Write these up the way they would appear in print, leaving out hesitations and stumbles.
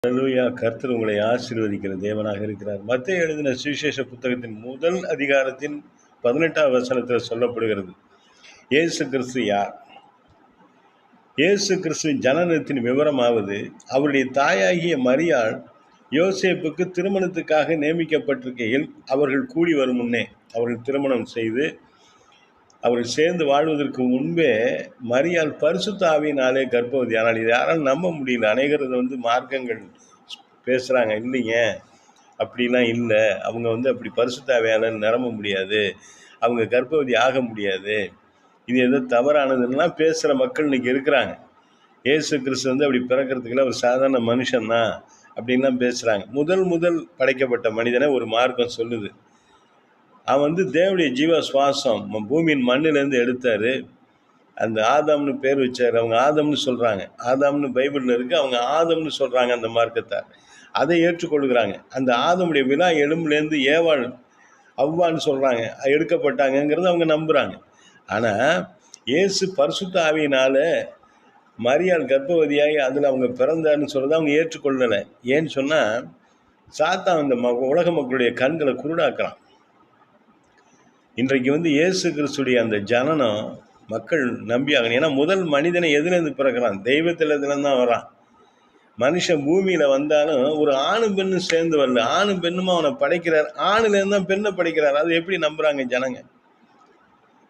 அல்லேலூயா! கர்த்தர் உங்களை ஆசீர்வதிக்கிற தேவனாக இருக்கிறார். மத்தேயு எழுதின சுவிசேஷ புத்தகத்தின் முதல் அதிகாரத்தின் 18வது வசனத்தில் சொல்லப்படுகிறது. இயேசு கிறிஸ்து யார்? இயேசு கிறிஸ்துவின் ஜனனத்தின் விவரமாவது, அவருடைய தாயாகிய மரியாள் யோசேப்புக்கு திருமணத்துக்காக நியமிக்கப்பட்டிருக்கையில் அவர்கள் கூடி வரும் முன்னே, அவர்கள் திருமணம் செய்து அவர்கள் சேர்ந்து வாழ்வதற்கு முன்பே மரியாள் பரிசுத்த ஆவியினாலே கர்ப்பவதி. ஆனால் இது யாராலும் நம்ப முடியல. அநேகர் இதை மார்க்கங்கள் பேசுகிறாங்க, இல்லைங்க அப்படிலாம் இல்லை, அவங்க அப்படி பரிசுத்த ஆவியால் நிரம்ப முடியாது, அவங்க கர்ப்பவதி ஆக முடியாது, இது ஏதோ தவறானதுன்னெலாம் பேசுகிற மக்கள் இன்றைக்கி இருக்கிறாங்க. இயேசு கிறிஸ்து அப்படி பிறக்கிறதுக்குள்ள ஒரு சாதாரண மனுஷன்தான் அப்படின்லாம் பேசுகிறாங்க. முதல் படைக்கப்பட்ட மனிதனை ஒரு மார்க்கம் சொல்லுது. அவன் தேவனுடைய ஜீவ சுவாசம் பூமியின் மண்ணிலேருந்து எடுத்தார். அந்த ஆதாம்னு பேர் வச்சார். அவங்க ஆதம்னு சொல்கிறாங்க. ஆதாம்னு பைபிளில் இருக்குது. அவங்க ஆதம்னு சொல்கிறாங்க அந்த மார்க்கத்தார். அதை ஏற்றுக்கொள்கிறாங்க. அந்த ஆதமுடைய விலா எலும்புலேருந்து ஏவாள் அவ்வான்னு சொல்கிறாங்க, எடுக்கப்பட்டாங்கங்கிறத அவங்க நம்புகிறாங்க. ஆனால் இயேசு பரிசுத்த ஆவியினால் மரியாள் கர்ப்பவதியாகி அதில் அவங்க பிறந்தார்னு சொல்கிறத அவங்க ஏற்றுக்கொள்ளலை. ஏன்னு சொன்னால், சாத்தான் அந்த உலக மக்களுடைய கண்களை குருடாக்குறான். இன்றைக்கு இயேசு கிறிஸ்துடைய அந்த ஜனனம் மக்கள் நம்பியாகணும். ஏன்னா முதல் மனிதனை எதுலேருந்து பிறக்கிறான்? தெய்வத்திலேருந்து தான் வரான். மனுஷன் பூமியில் வந்தாலும் ஒரு ஆணும் பெண்ணும் சேர்ந்து வரல. ஆணும் பெண்ணுமா அவனை படைக்கிறார். ஆணுலேருந்து தான் பெண்ணை படைக்கிறார். அது எப்படி நம்புகிறாங்க ஜனங்க?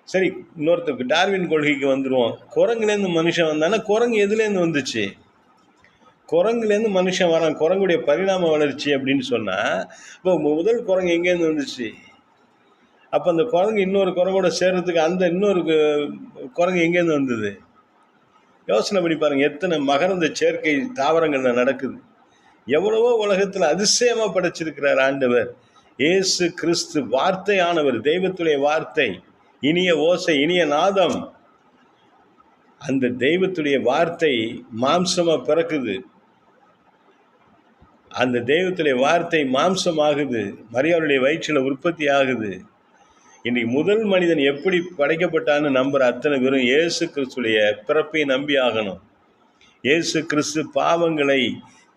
சரி, இன்னொருத்தருக்கு டார்வின் கொள்கைக்கு வந்துடுவோம். குரங்குலேருந்து மனுஷன் வந்தானா குரங்கு எதுலேருந்து வந்துச்சு? குரங்குலேருந்து மனுஷன் வரான். குரங்குடைய பரிணாம வளர்ச்சி அப்படின்னு சொன்னால், இப்போ முதல் குரங்கு எங்கேருந்து வந்துச்சு? அப்போ அந்த குரங்கு இன்னொரு குரங்கோட சேர்றதுக்கு அந்த இன்னொரு குரங்கு எங்கேருந்து வந்தது? யோசனை பண்ணி பாருங்கள். எத்தனை மகரந்த சேர்க்கை தாவரங்களில் நடக்குது. எவ்வளவோ உலகத்தில் அதிசயமாக படைச்சிருக்கிறார் ஆண்டவர். இயேசு கிறிஸ்து வார்த்தையானவர், தெய்வத்துடைய வார்த்தை, இனிய ஓசை, இனிய நாதம். அந்த தெய்வத்துடைய வார்த்தை மாம்சமாக பிறக்குது. அந்த தெய்வத்துடைய வார்த்தை மாம்சமாகுது, மரியாளுடைய வயிற்றில் உற்பத்தி ஆகுது. இன்றைக்கு முதல் மனிதன் எப்படி படைக்கப்பட்டான்னு நம்புகிற அத்தனை பேரும் இயேசு கிறிஸ்துடைய பிறப்பை நம்பி ஆகணும். இயேசு கிறிஸ்து பாவங்களை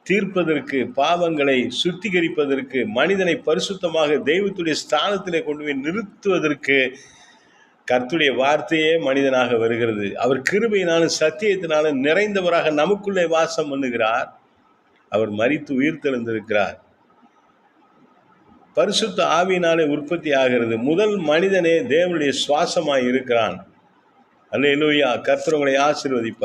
தீர்ப்பதற்கு, பாவங்களை சுத்திகரிப்பதற்கு, மனிதனை பரிசுத்தமாக தெய்வத்துடைய ஸ்தானத்திலே கொண்டு போய் நிறுத்துவதற்கு கர்த்தருடைய வார்த்தையே மனிதனாக வருகிறது. அவர் கிருபையினாலும் சத்தியத்தினாலும் நிறைந்தவராக நமக்குள்ளே வாசம் பண்ணுகிறார். அவர் மரித்து உயிர்த்தெழுந்திருக்கிறார். பரிசுத்த ஆவியினாலே உற்பத்தி ஆகிறது. முதல் மனிதனே தேவனுடைய சுவாசமாய் இருக்கிறான். அல்லேலூயா! கர்த்தர் உங்களை ஆசீர்வதிப்பார்.